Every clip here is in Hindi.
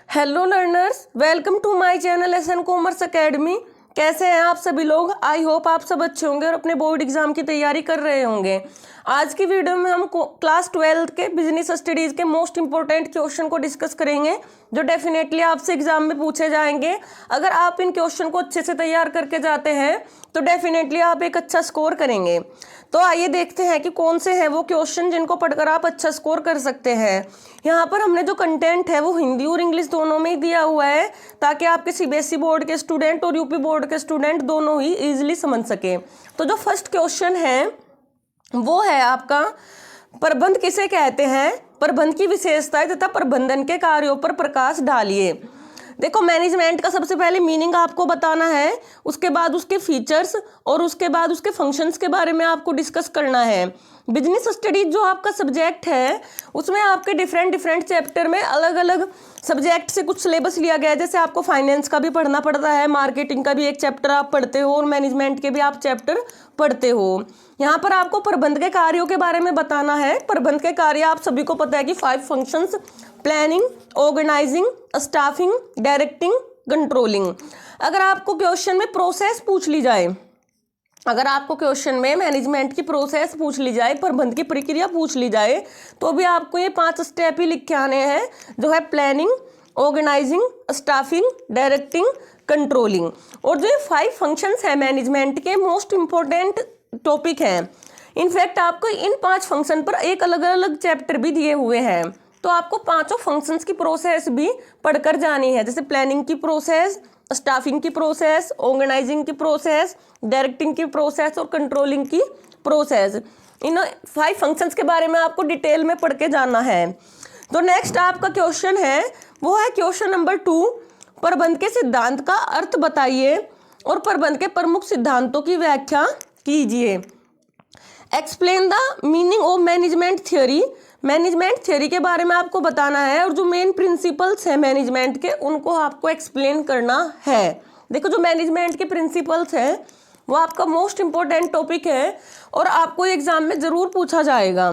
Hello learners, welcome to my channel SN commerce academy. कैसे हैं आप सभी लोग? आई होप आप सब अच्छे होंगे और अपने बोर्ड एग्जाम की तैयारी कर रहे होंगे। आज की वीडियो में हम क्लास 12 के बिजनेस स्टडीज के मोस्ट इंपॉर्टेंट क्वेश्चन को डिस्कस करेंगे, जो डेफिनेटली आपसे एग्जाम में पूछे जाएंगे। अगर आप इन क्वेश्चन को अच्छे से तैयार करके जाते हैं तो डेफिनेटली आप एक अच्छा स्कोर करेंगे। तो आइए देखते हैं कि कौन से हैं वो क्वेश्चन जिनको पढ़कर आप अच्छा स्कोर कर सकते हैं। यहाँ पर हमने जो कंटेंट है वो हिंदी और इंग्लिश दोनों में ही दिया हुआ है, ताकि आपके सीबीएसई बोर्ड के स्टूडेंट और यूपी बोर्ड के स्टूडेंट दोनों ही इजीली समझ सके। तो जो फर्स्ट क्वेश्चन है वो है आपका, प्रबंध किसे कहते हैं? प्रबंध की विशेषताएं तथा प्रबंधन के कार्यों पर प्रकाश डालिए। देखो, मैनेजमेंट का सबसे पहले मीनिंग आपको बताना है, उसके बाद उसके फीचर्स और उसके बाद उसके फंक्शंस के बारे में आपको डिस्कस करना है। बिजनेस स्टडीज जो आपका सब्जेक्ट है उसमें आपके डिफरेंट चैप्टर में अलग अलग सब्जेक्ट से कुछ सिलेबस लिया गया है। जैसे आपको फाइनेंस का भी पढ़ना पड़ता है, मार्केटिंग का भी एक चैप्टर आप पढ़ते हो और मैनेजमेंट के भी आप चैप्टर पढ़ते हो। यहाँ पर आपको प्रबंध के कार्यों के बारे में बताना है। प्रबंध के कार्य आप सभी को पता है कि 5 functions: planning, organising, staffing, directing, controlling. अगर आपको क्वेश्चन में प्रोसेस पूछ ली जाए, अगर आपको क्वेश्चन में मैनेजमेंट की प्रोसेस पूछ ली जाए, प्रबंध की प्रक्रिया पूछ ली जाए, तो भी आपको ये 5 स्टेप ही लिख के आने हैं, जो है planning, organising, staffing, directing, controlling. और जो ये 5 फंक्शंस हैं मैनेजमेंट के, मोस्ट इंपॉर्टेंट टॉपिक हैं। इनफैक्ट आपको इन 5 फंक्शन पर एक अलग अलग चैप्टर भी दिए हुए हैं, तो आपको 5 फंक्शंस की प्रोसेस भी पढ़कर जानी है। जैसे प्लानिंग की प्रोसेस, स्टाफिंग की प्रोसेस, ऑर्गेनाइजिंग की प्रोसेस, डायरेक्टिंग की प्रोसेस और कंट्रोलिंग की प्रोसेस। इन 5 फंक्शंस के बारे में आपको डिटेल में पढ़ के जाना है। तो नेक्स्ट आपका क्वेश्चन है वो है क्वेश्चन नंबर 2, प्रबंध के सिद्धांत का अर्थ बताइए और प्रबंध के प्रमुख सिद्धांतों की व्याख्या कीजिए। Explain the meaning of management theory. Management theory के बारे में आपको बताना है और जो मेन प्रिंसिपल्स हैं मैनेजमेंट के, उनको आपको एक्सप्लेन करना है। देखो, जो मैनेजमेंट के प्रिंसिपल्स हैं वो आपका मोस्ट इंपॉर्टेंट टॉपिक है और आपको एग्जाम में ज़रूर पूछा जाएगा।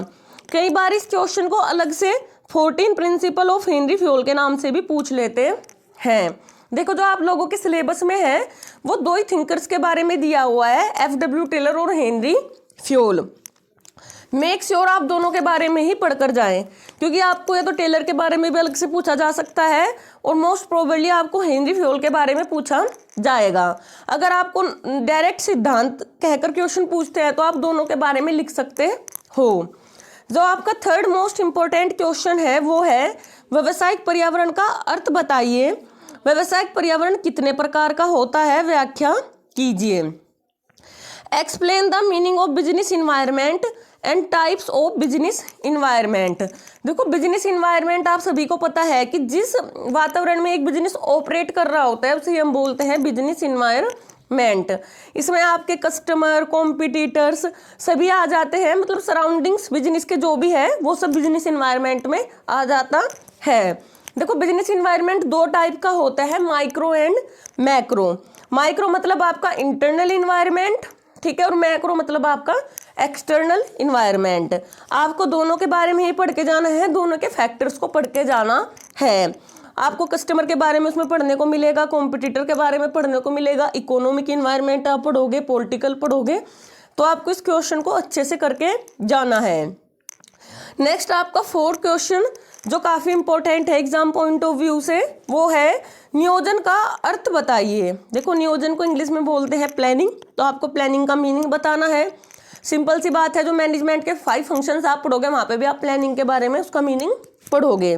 कई बार इस क्वेश्चन को अलग से 14 प्रिंसिपल ऑफ हेनरी फ्योल के नाम से भी पूछ लेते हैं। देखो, जो आप लोगों के सिलेबस में है वो 2 ही थिंकर्स के बारे में दिया हुआ है, एफ.डब्ल्यू. टेलर और हेनरी फ्योल। मेक श्योर आप दोनों के बारे में ही पढ़कर जाएं, क्योंकि आपको या तो टेलर के बारे में भी अलग से पूछा जा सकता है और मोस्ट प्रोबेबली आपको हेनरी फ्योल के बारे में पूछा जाएगा। अगर आपको डायरेक्ट सिद्धांत कहकर क्वेश्चन पूछते हैं तो आप दोनों के बारे में लिख सकते हो। जो आपका थर्ड मोस्ट इंपॉर्टेंट क्वेश्चन है वो है, व्यावसायिक पर्यावरण का अर्थ बताइए। व्यावसायिक पर्यावरण कितने प्रकार का होता है, व्याख्या कीजिए। Explain the meaning of business environment and types of business environment. देखो, बिजनेस इन्वायरमेंट आप सभी को पता है कि जिस वातावरण में एक बिजनेस ऑपरेट कर रहा होता है उसे हम बोलते हैं बिजनेस इन्वायरमेंट। इसमें आपके कस्टमर, कॉम्पिटिटर्स सभी आ जाते हैं, मतलब सराउंडिंग्स बिजनेस के जो भी है वो सब बिजनेस इन्वायरमेंट में आ जाता है। देखो, बिजनेस इन्वायरमेंट 2 टाइप का होता है, माइक्रो एंड मैक्रो। माइक्रो मतलब आपका इंटरनल इन्वायरमेंट, ठीक है, और मैक्रो मतलब आपका एक्सटर्नल इन्वायरमेंट। आपको दोनों के बारे में ही पढ़ के जाना है, दोनों के फैक्टर्स को पढ़ के जाना है। आपको कस्टमर के बारे में उसमें पढ़ने को मिलेगा, कॉम्पिटिटर के बारे में पढ़ने को मिलेगा, इकोनॉमिक इन्वायरमेंट आप पढ़ोगे, पॉलिटिकल पढ़ोगे। तो आपको इस क्वेश्चन को अच्छे से करके जाना है। नेक्स्ट आपका 4th क्वेश्चन जो काफ़ी इंपॉर्टेंट है एग्जाम पॉइंट ऑफ व्यू से, वो है नियोजन का अर्थ बताइए। देखो, नियोजन को इंग्लिश में बोलते हैं प्लानिंग, तो आपको प्लानिंग का मीनिंग बताना है। सिंपल सी बात है, जो मैनेजमेंट के 5 फंक्शंस आप पढ़ोगे वहाँ पे भी आप प्लानिंग के बारे में उसका मीनिंग पढ़ोगे।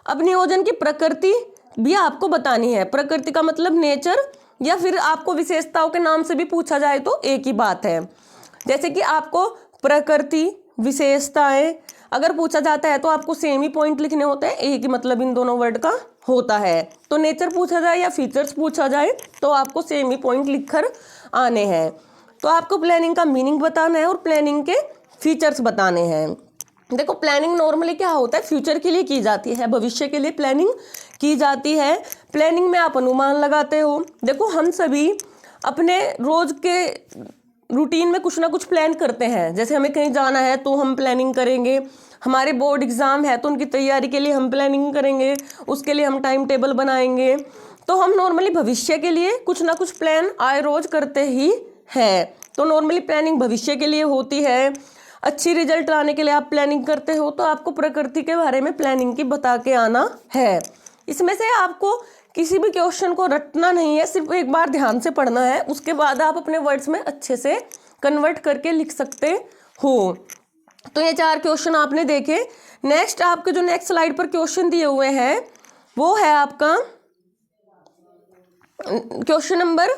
अब नियोजन की प्रकृति भी आपको बतानी है। प्रकृति का मतलब नेचर, या फिर आपको विशेषताओं के नाम से भी पूछा जाए तो एक ही बात है। जैसे कि आपको प्रकृति, विशेषताएं अगर पूछा जाता है तो आपको सेम ही पॉइंट लिखने होते हैं, एक ही मतलब इन दोनों वर्ड का होता है। तो नेचर पूछा जाए या फीचर्स पूछा जाए तो आपको सेम ही पॉइंट लिखकर आने हैं। तो आपको प्लानिंग का मीनिंग बताना है और प्लानिंग के फीचर्स बताने हैं। देखो, प्लानिंग नॉर्मली क्या होता है, फ्यूचर के लिए की जाती है, भविष्य के लिए प्लानिंग की जाती है। प्लानिंग में आप अनुमान लगाते हो। देखो, हम सभी अपने रोज के रूटीन में कुछ ना कुछ प्लान करते हैं, जैसे हमें कहीं जाना है तो हम प्लानिंग करेंगे, हमारे बोर्ड एग्ज़ाम है तो उनकी तैयारी के लिए हम प्लानिंग करेंगे, उसके लिए हम टाइम टेबल बनाएंगे। तो हम नॉर्मली भविष्य के लिए कुछ ना कुछ प्लान आए रोज करते ही है। तो नॉर्मली प्लानिंग भविष्य के लिए होती है। अच्छी रिजल्ट लाने के लिए आप प्लानिंग करते हो तो आपको प्रकृति के बारे में प्लानिंग की बता के आना है। इसमें से आपको किसी भी क्वेश्चन को रटना नहीं है, सिर्फ एक बार ध्यान से पढ़ना है, उसके बाद आप अपने वर्ड्स में अच्छे से कन्वर्ट करके लिख सकते हो। तो ये 4 क्वेश्चन आपने देखे। नेक्स्ट आपके जो नेक्स्ट स्लाइड पर क्वेश्चन दिए हुए हैं वो है आपका क्वेश्चन नंबर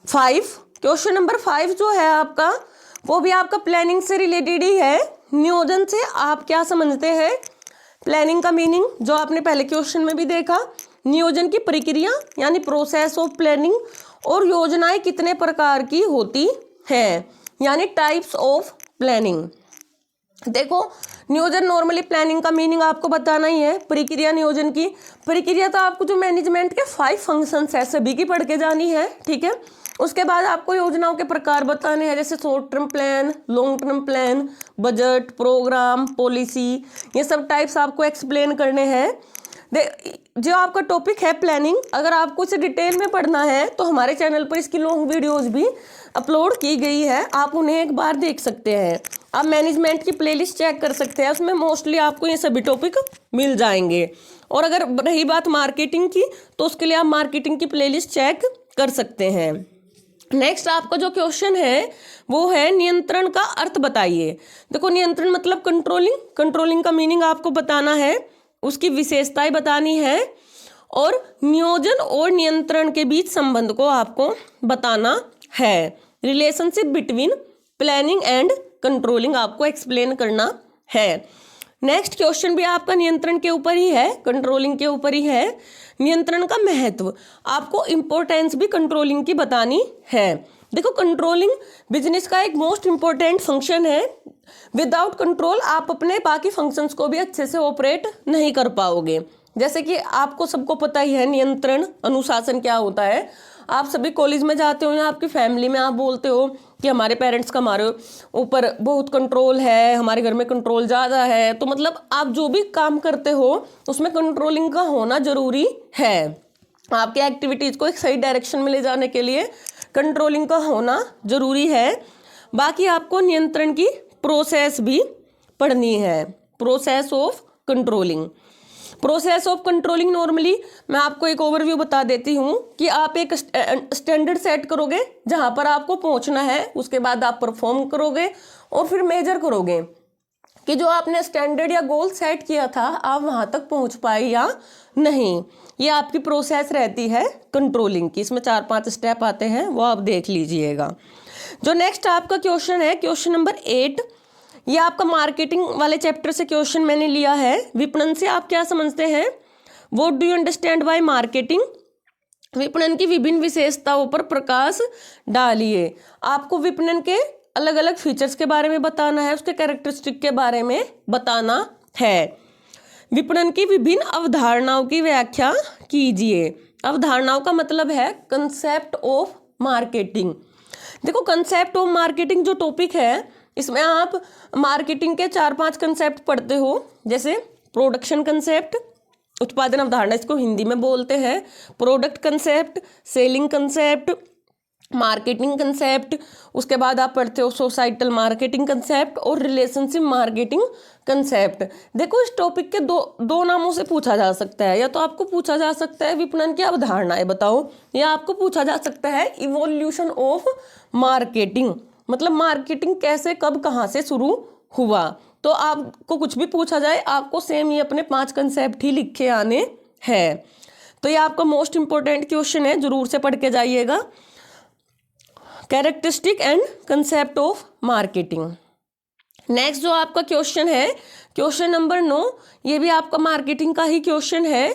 5। क्वेश्चन नंबर 5 जो है आपका वो भी आपका प्लानिंग से रिलेटेड ही है। नियोजन से आप क्या समझते हैं? प्लानिंग का मीनिंग जो आपने पहले क्वेश्चन में भी देखा, नियोजन की प्रक्रिया यानी प्रोसेस ऑफ प्लानिंग, और योजनाएं कितने प्रकार की होती हैं यानी टाइप्स ऑफ प्लानिंग। देखो नियोजन नॉर्मली प्लानिंग का मीनिंग आपको बताना ही है। प्रक्रिया नियोजन की प्रक्रिया तो आपको जो मैनेजमेंट के 5 फंक्शंस है सभी की पढ़ के जानी है, ठीक है। उसके बाद आपको योजनाओं के प्रकार बताने हैं, जैसे short term plan, long term plan, budget, programme, policy, ये सब टाइप्स आपको एक्सप्लेन करने हैं। जो आपका टॉपिक है प्लानिंग, अगर आपको इसे डिटेल में पढ़ना है तो हमारे चैनल पर इसकी लॉन्ग वीडियोस भी अपलोड की गई है, आप उन्हें एक बार देख सकते हैं। आप मैनेजमेंट की प्लेलिस्ट चेक कर सकते हैं, उसमें मोस्टली आपको ये सभी टॉपिक मिल जाएंगे। और अगर रही बात मार्केटिंग की तो उसके लिए आप मार्केटिंग की प्लेलिस्ट चेक कर सकते हैं। नेक्स्ट आपका जो क्वेश्चन है वो है नियंत्रण का अर्थ बताइए। देखो नियंत्रण मतलब कंट्रोलिंग, कंट्रोलिंग का मीनिंग आपको बताना है, उसकी विशेषताएं बतानी है, और नियोजन और नियंत्रण के बीच संबंध को आपको बताना है। Relationship between planning and controlling आपको एक्सप्लेन करना है। नेक्स्ट क्वेश्चन भी आपका नियंत्रण के ऊपर ही है, कंट्रोलिंग के ऊपर ही है। नियंत्रण का महत्व, आपको इंपॉर्टेंस भी कंट्रोलिंग की बतानी है। देखो कंट्रोलिंग बिजनेस का एक मोस्ट इंपॉर्टेंट फंक्शन है। विदाउट कंट्रोल आप अपने बाकी फंक्शंस को भी अच्छे से ऑपरेट नहीं कर पाओगे। जैसे कि आपको सबको पता ही है नियंत्रण अनुशासन क्या होता है। आप सभी कॉलेज में जाते हो या आपकी फैमिली में आप बोलते हो कि हमारे पेरेंट्स का हमारे ऊपर बहुत कंट्रोल है, हमारे घर में कंट्रोल ज़्यादा है। तो मतलब आप जो भी काम करते हो उसमें कंट्रोलिंग का होना ज़रूरी है। आपके एक्टिविटीज़ को एक सही डायरेक्शन में ले जाने के लिए कंट्रोलिंग का होना ज़रूरी है। बाकी आपको नियंत्रण की प्रोसेस भी पढ़नी है, process of controlling. Process of controlling normally मैं आपको एक ओवरव्यू बता देती हूँ कि आप एक स्टैंडर्ड सेट करोगे जहाँ पर आपको पहुँचना है, उसके बाद आप परफॉर्म करोगे और फिर मेजर करोगे कि जो आपने स्टैंडर्ड या गोल सेट किया था आप वहाँ तक पहुँच पाए या नहीं। ये आपकी प्रोसेस रहती है कंट्रोलिंग की। इसमें 4-5 स्टेप आते हैं, वो आप देख लीजिएगा। जो नेक्स्ट आपका क्वेश्चन है क्वेश्चन नंबर 8, ये आपका मार्केटिंग वाले चैप्टर से क्वेश्चन मैंने लिया है। विपणन से आप क्या समझते हैं? What do you understand by marketing? विपणन की विभिन्न विशेषताओं पर प्रकाश डालिए। आपको विपणन के अलग अलग फीचर्स के बारे में बताना है, उसके कैरेक्टरिस्टिक के बारे में बताना है। विपणन की विभिन्न अवधारणाओं की व्याख्या कीजिए। अवधारणाओं का मतलब है कंसेप्ट ऑफ मार्केटिंग। देखो कंसेप्ट ऑफ मार्केटिंग जो टॉपिक है इसमें आप मार्केटिंग के 4-5 कंसेप्ट पढ़ते हो, जैसे प्रोडक्शन कंसेप्ट, उत्पादन अवधारणा इसको हिंदी में बोलते हैं, product concept, selling concept, marketing concept. उसके बाद आप पढ़ते हो सोसाइटल मार्केटिंग कंसेप्ट और रिलेशनशिप मार्केटिंग कंसेप्ट। देखो इस टॉपिक के दो नामों से पूछा जा सकता है, या तो आपको पूछा जा सकता है विपणन की अवधारणाएं बताओ, या आपको पूछा जा सकता है इवोल्यूशन ऑफ मार्केटिंग, मतलब मार्केटिंग कैसे कब कहाँ से शुरू हुआ। तो आपको कुछ भी पूछा जाए आपको सेम ये अपने 5 कंसेप्ट ही लिखे आने हैं। तो ये आपका मोस्ट इंपॉर्टेंट क्वेश्चन है, जरूर से पढ़ के जाइएगा। Characteristic and concept of marketing. Next जो आपका क्वेश्चन है क्वेश्चन नंबर 9, ये भी आपका मार्केटिंग का ही क्वेश्चन है।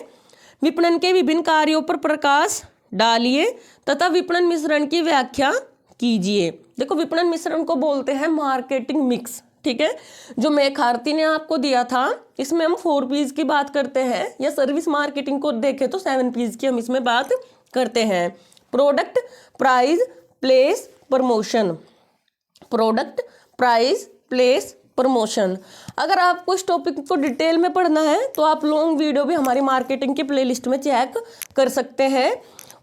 विपणन के विभिन्न कार्यों पर प्रकाश डालिए तथा विपणन मिश्रण की व्याख्या कीजिए। देखो विपणन मिश्रण को बोलते हैं मार्केटिंग मिक्स, ठीक है। जो मेघारती ने आपको दिया था इसमें हम 4 P's की बात करते हैं, या सर्विस मार्केटिंग को देखें तो 7 P's की हम इसमें बात करते हैं। Product, price, place, promotion. Product, price, place, promotion. अगर आपको इस टॉपिक को डिटेल में पढ़ना है तो आप लॉन्ग वीडियो भी हमारी मार्केटिंग की प्लेलिस्ट में चेक कर सकते हैं।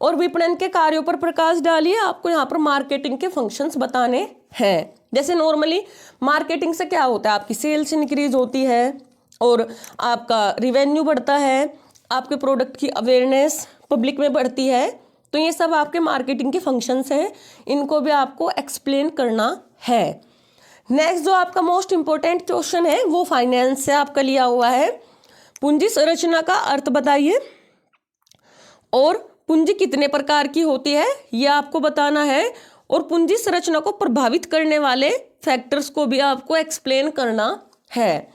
और विपणन के कार्यों पर प्रकाश डालिए, आपको यहाँ पर मार्केटिंग के फंक्शंस बताने हैं। जैसे नॉर्मली मार्केटिंग से क्या होता है, आपकी सेल्स इंक्रीज होती है और आपका रिवेन्यू बढ़ता है, आपके प्रोडक्ट की अवेयरनेस पब्लिक में बढ़ती है। तो ये सब आपके मार्केटिंग के फंक्शंस हैं, इनको भी आपको एक्सप्लेन करना है। नेक्स्ट जो आपका मोस्ट इंपॉर्टेंट क्वेश्चन है वो फाइनेंस से आपका लिया हुआ है। पूंजी संरचना का अर्थ बताइए और पूंजी कितने प्रकार की होती है ये आपको बताना है। और पूंजी संरचना को प्रभावित करने वाले फैक्टर्स को भी आपको एक्सप्लेन करना है।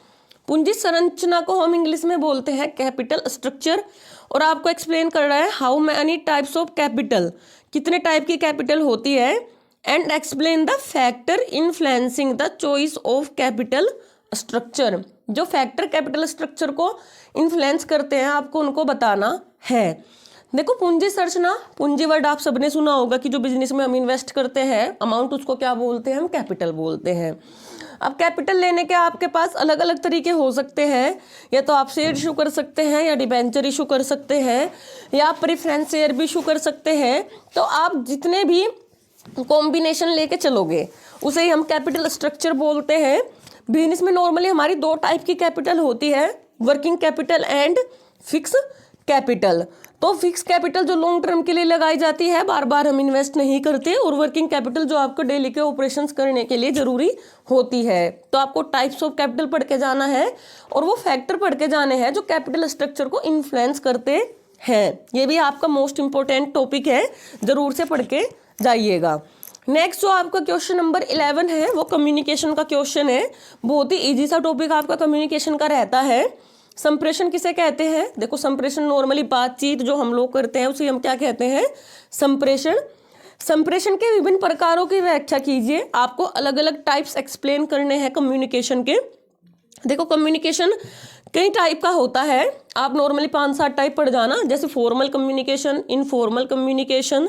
पूंजी संरचना को हम इंग्लिश में बोलते हैं कैपिटल स्ट्रक्चर। और आपको एक्सप्लेन कर रहा है how many types of capital, कितने टाइप की कैपिटल होती है। And explain the factor influencing the choice of capital structure, जो फैक्टर कैपिटल स्ट्रक्चर को इन्फ्लुएंस करते हैं आपको उनको बताना है। देखो पूंजी संरचना, पूंजी वर्ड आप सबने सुना होगा कि जो बिजनेस में हम इन्वेस्ट करते हैं अमाउंट, उसको क्या बोलते हैं, हम कैपिटल बोलते हैं। अब कैपिटल लेने के आपके पास अलग अलग तरीके हो सकते हैं, या तो आप शेयर इशू कर सकते हैं, या डिबेंचर इशू कर सकते हैं, या आप प्रेफरेंस शेयर भी इशू कर सकते हैं। तो आप जितने भी कॉम्बिनेशन लेके चलोगे उसे ही हम कैपिटल स्ट्रक्चर बोलते हैं। बिजनेस में नॉर्मली हमारी दो टाइप की कैपिटल होती है, working capital and fix capital. तो फिक्स कैपिटल जो लॉन्ग टर्म के लिए लगाई जाती है, बार बार हम इन्वेस्ट नहीं करते, और वर्किंग कैपिटल जो आपको डेली के ऑपरेशंस करने के लिए जरूरी होती है। तो आपको टाइप्स ऑफ कैपिटल पढ़ के जाना है और वो फैक्टर पढ़ के जाने हैं जो कैपिटल स्ट्रक्चर को इन्फ्लुएंस करते हैं। ये भी आपका मोस्ट इंपॉर्टेंट टॉपिक है, जरूर से पढ़ के जाइएगा। नेक्स्ट जो आपका क्वेश्चन नंबर 11 है वो कम्युनिकेशन का क्वेश्चन है। बहुत ही इजी सा टॉपिक आपका कम्युनिकेशन का रहता है। संप्रेषण किसे कहते हैं? देखो संप्रेषण नॉर्मली बातचीत जो हम लोग करते हैं उसे हम क्या कहते हैं? संप्रेषण। संप्रेषण के विभिन्न प्रकारों की व्याख्या कीजिए। आपको अलग अलग टाइप्स एक्सप्लेन करने हैं कम्युनिकेशन के। देखो कम्युनिकेशन कई टाइप का होता है, आप नॉर्मली 5-7 टाइप पढ़ जाना, जैसे फॉर्मल कम्युनिकेशन, इनफॉर्मल कम्युनिकेशन,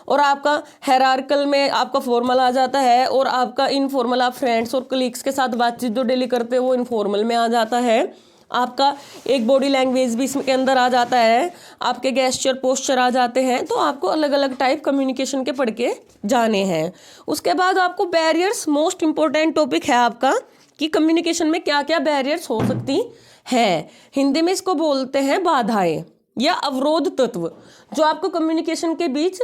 और आपका हायरार्किकल में आपका फॉर्मल आ जाता है, और आपका इनफॉर्मल आप फ्रेंड्स और कलीग्स के साथ बातचीत जो डेली करते हैं वो इनफॉर्मल में आ जाता है। आपका एक बॉडी लैंग्वेज भी इसके अंदर आ जाता है, आपके गेस्चर पोस्चर आ जाते हैं। तो आपको अलग अलग टाइप कम्युनिकेशन के पढ़ के जाने हैं। उसके बाद आपको बैरियर्स, मोस्ट इंपॉर्टेंट टॉपिक है आपका कि कम्युनिकेशन में क्या क्या बैरियर्स हो सकती हैं। हिंदी में इसको बोलते हैं बाधाएं या अवरोध तत्व, जो आपको कम्युनिकेशन के बीच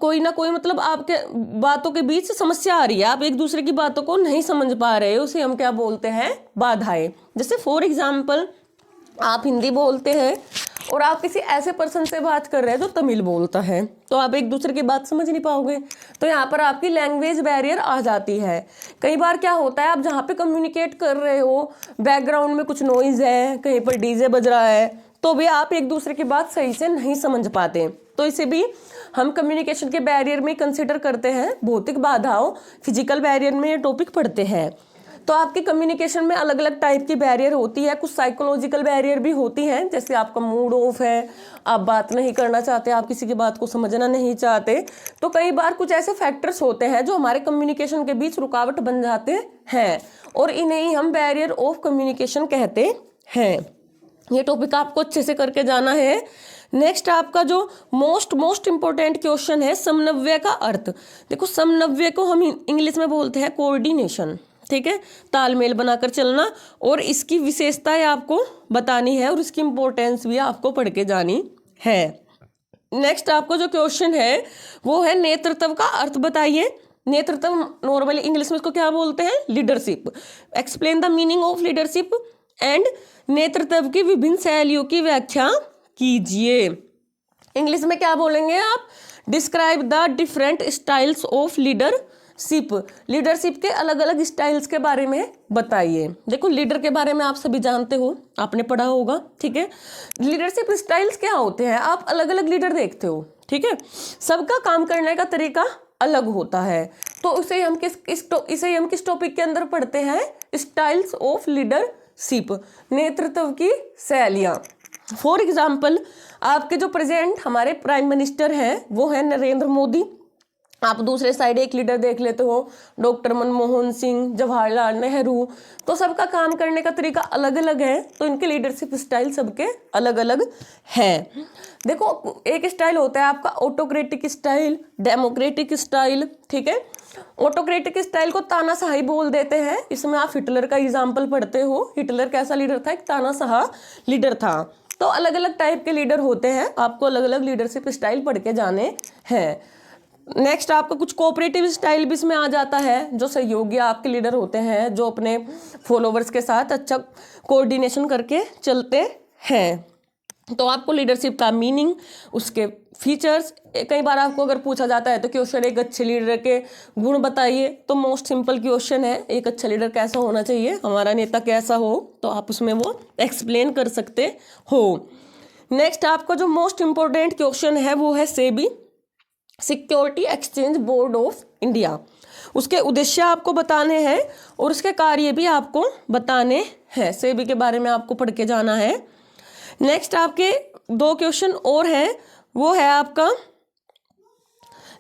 कोई ना कोई मतलब आपके बातों के बीच समस्या आ रही है, आप एक दूसरे की बातों को नहीं समझ पा रहे, उसे हम क्या बोलते हैं? बाधाएं। जैसे फॉर एग्जाम्पल आप हिंदी बोलते हैं और आप किसी ऐसे पर्सन से बात कर रहे हैं जो तमिल बोलता है, तो आप एक दूसरे की बात समझ नहीं पाओगे। तो यहाँ पर आपकी लैंग्वेज बैरियर आ जाती है। कई बार क्या होता है, आप जहाँ पे कम्युनिकेट कर रहे हो बैकग्राउंड में कुछ नॉइज है, कहीं पर डीजे बज रहा है, तो भी आप एक दूसरे की बात सही से नहीं समझ पाते। तो इसे भी हम कम्युनिकेशन के बैरियर में कंसिडर करते हैं। भौतिक बाधाओं, फिजिकल बैरियर में ये टॉपिक पढ़ते हैं। तो आपके कम्युनिकेशन में अलग अलग टाइप की बैरियर होती है। कुछ साइकोलॉजिकल बैरियर भी होती हैं, जैसे आपका मूड ऑफ है, आप बात नहीं करना चाहते, आप किसी की बात को समझना नहीं चाहते। तो कई बार कुछ ऐसे फैक्टर्स होते हैं जो हमारे कम्युनिकेशन के बीच रुकावट बन जाते हैं, और इन्हें ही हम बैरियर ऑफ कम्युनिकेशन कहते हैं। ये टॉपिक आपको अच्छे से करके जाना है। नेक्स्ट आपका जो मोस्ट इंपॉर्टेंट क्वेश्चन है, समन्वय का अर्थ। देखो समन्वय को हम इंग्लिश में बोलते हैं कोऑर्डिनेशन, ठीक है, तालमेल बनाकर चलना, और इसकी विशेषताएं आपको बतानी है और इसकी इंपॉर्टेंस भी आपको पढ़ के जानी है। नेक्स्ट आपको जो क्वेश्चन है वो है नेतृत्व का अर्थ बताइए। नेतृत्व नॉर्मली इंग्लिश में इसको क्या बोलते हैं? Leadership. Explain the meaning of leadership and नेतृत्व की विभिन्न शैलियों की व्याख्या कीजिए। इंग्लिश में क्या बोलेंगे आप? Describe the different styles of leadership. Leadership के अलग अलग स्टाइल्स के बारे में बताइए। देखो लीडर के बारे में आप सभी जानते हो, आपने पढ़ा होगा, ठीक है। लीडरशिप स्टाइल्स क्या होते हैं? आप अलग अलग लीडर देखते हो, ठीक है, सबका काम करने का तरीका अलग होता है। तो इसे हम किस टॉपिक के अंदर पढ़ते हैं? स्टाइल्स ऑफ लीडरशिप, नेतृत्व की शैलियाँ। फॉर एग्जाम्पल आपके जो प्रेजेंट हमारे प्राइम मिनिस्टर हैं वो है नरेंद्र मोदी, आप दूसरे साइड एक लीडर देख लेते हो, डॉक्टर मनमोहन सिंह, जवाहरलाल नेहरू, तो सबका काम करने का तरीका अलग अलग है, तो इनके लीडरशिप स्टाइल सबके अलग अलग हैं। देखो एक स्टाइल होता है आपका ऑटोक्रेटिक स्टाइल, डेमोक्रेटिक स्टाइल, ठीक है। ऑटोक्रेटिक स्टाइल को तानाशाही बोल देते हैं, इसमें आप हिटलर का एग्जाम्पल पढ़ते हो। हिटलर कैसा लीडर था? एक तानाशाह लीडर था। तो अलग अलग टाइप के लीडर होते हैं, आपको अलग अलग लीडरशिप स्टाइल पढ़ के जाने हैं। नेक्स्ट आपका कुछ कोऑपरेटिव स्टाइल भी इसमें आ जाता है, जो सहयोगी आपके लीडर होते हैं, जो अपने फॉलोवर्स के साथ अच्छा कोऑर्डिनेशन करके चलते हैं। तो आपको लीडरशिप का मीनिंग, उसके फीचर्स, कई बार आपको अगर पूछा जाता है तो क्वेश्चन एक अच्छे लीडर के गुण बताइए, तो मोस्ट सिंपल क्वेश्चन है, एक अच्छा लीडर कैसा होना चाहिए, हमारा नेता कैसा हो, तो आप उसमें वो एक्सप्लेन कर सकते हो। नेक्स्ट आपका जो मोस्ट इम्पोर्टेंट क्वेश्चन है वो है SEBI, security exchange board of India. उसके उद्देश्य आपको बताने हैं और उसके कार्य भी आपको बताने हैं। सेबी के बारे में आपको पढ़ के जाना है। नेक्स्ट आपके 2 क्वेश्चन और हैं, वो है आपका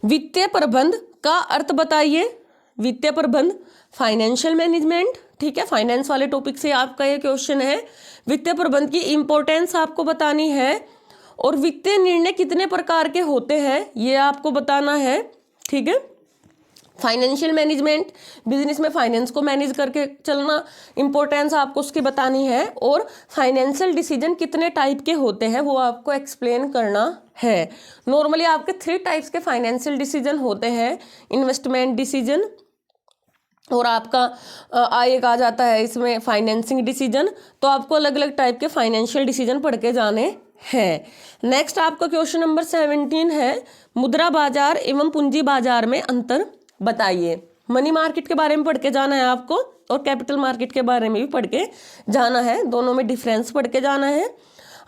वित्तीय प्रबंध का अर्थ बताइए। वित्तीय प्रबंध, फाइनेंशियल मैनेजमेंट, ठीक है, फाइनेंस वाले टॉपिक से आपका ये क्वेश्चन है। वित्तीय प्रबंध की इंपॉर्टेंस आपको बतानी है और वित्तीय निर्णय कितने प्रकार के होते हैं ये आपको बताना है, ठीक है। फाइनेंशियल मैनेजमेंट, बिजनेस में फाइनेंस को मैनेज करके चलना, इंपॉर्टेंस आपको उसकी बतानी है। और फाइनेंशियल डिसीजन कितने टाइप के होते हैं वो आपको एक्सप्लेन करना है। नॉर्मली आपके 3 टाइप्स के फाइनेंशियल डिसीजन होते हैं, इन्वेस्टमेंट डिसीजन, और आपका एक आ जाता है इसमें फाइनेंसिंग डिसीजन। तो आपको अलग अलग टाइप के फाइनेंशियल डिसीजन पढ़ के जाने हैं। नेक्स्ट आपका क्वेश्चन नंबर 17 है, मुद्रा बाजार एवं पूंजी बाजार में अंतर बताइए। मनी मार्केट के बारे में पढ़ के जाना है आपको और कैपिटल मार्केट के बारे में भी पढ़ के जाना है, दोनों में डिफरेंस पढ़ के जाना है।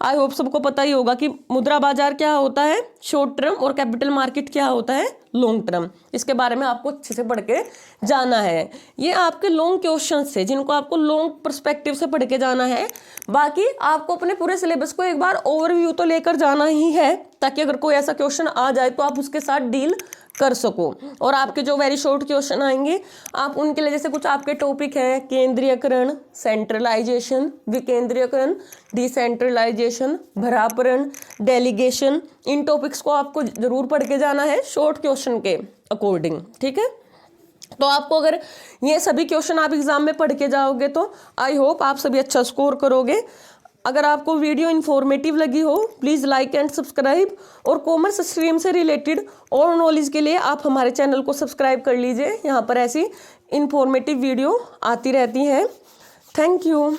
आई होप सबको पता ही होगा कि मुद्रा बाजार क्या होता है, शॉर्ट टर्म, और कैपिटल मार्केट क्या होता है, लॉन्ग टर्म। इसके बारे में आपको अच्छे से पढ़ के जाना है। ये आपके लॉन्ग क्वेश्चंस है जिनको आपको लॉन्ग पर्सपेक्टिव से पढ़ के जाना है। बाकी आपको अपने पूरे सिलेबस को एक बार ओवरव्यू तो लेकर जाना ही है, ताकि अगर कोई ऐसा क्वेश्चन आ जाए तो आप उसके साथ डील कर सको। और आपके जो वेरी शॉर्ट क्वेश्चन आएंगे आप उनके लिए, जैसे कुछ आपके टॉपिक हैं, केंद्रीयकरण, सेंट्रलाइजेशन, विकेंद्रीयकरण, डिसेंट्रलाइजेशन, भरापरण, डेलीगेशन, इन टॉपिक्स को आपको जरूर पढ़ के जाना है शॉर्ट क्वेश्चन के अकॉर्डिंग, ठीक है। तो आपको अगर ये सभी क्वेश्चन आप एग्जाम में पढ़ के जाओगे तो आई होप आप सभी अच्छा स्कोर करोगे। अगर आपको वीडियो इन्फॉर्मेटिव लगी हो प्लीज़ लाइक एंड सब्सक्राइब, और कॉमर्स स्ट्रीम से रिलेटेड और नॉलेज के लिए आप हमारे चैनल को सब्सक्राइब कर लीजिए। यहाँ पर ऐसी इन्फॉर्मेटिव वीडियो आती रहती हैं। Thank you.